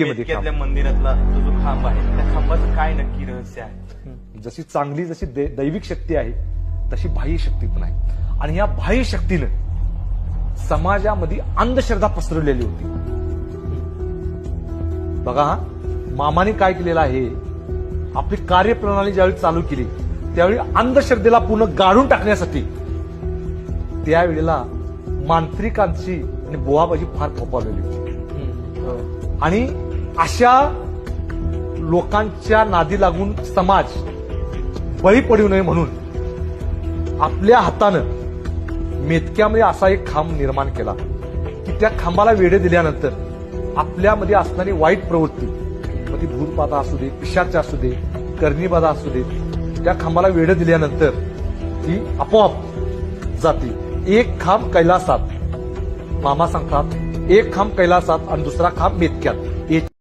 मेतक्यातल्या मंदिरातला तो जो खांब आहे त्या खांबाचं काय नक्की रहस्य आहे? जशी चांगली जशी दैविक शक्ती आहे तशी बाह्य शक्ती पण आहे आणि या बाह्य शक्तीनं समाजामध्ये अंधश्रद्धा पसरवलेली होती. बघा हा मामाने काय केलेलं आहे, आपली कार्यप्रणाली ज्यावेळी चालू केली त्यावेळी अंधश्रद्धेला पूर्ण गाडून टाकण्यासाठी त्यावेळेला मांत्रिकांची आणि बुवाबाजी फार फोपावलेली होती आणि अशा लोकांच्या नादी लागून समाज बळी पडू नये म्हणून आपल्या हातानं मेतक्यामध्ये असा एक खांब निर्माण केला की त्या खांबाला वेढे दिल्यानंतर आपल्यामध्ये असणारी वाईट प्रवृत्ती, मग ती भूतबाधा असू दे, पिशाच असू दे, करणीबाधा असू दे, त्या खांबाला वेढे दिल्यानंतर ती आपोआप जाते. एक खांब कैलासात, मामा सांगतात एक खांब कैलासात आणि दुसरा खांब मेतक्यात.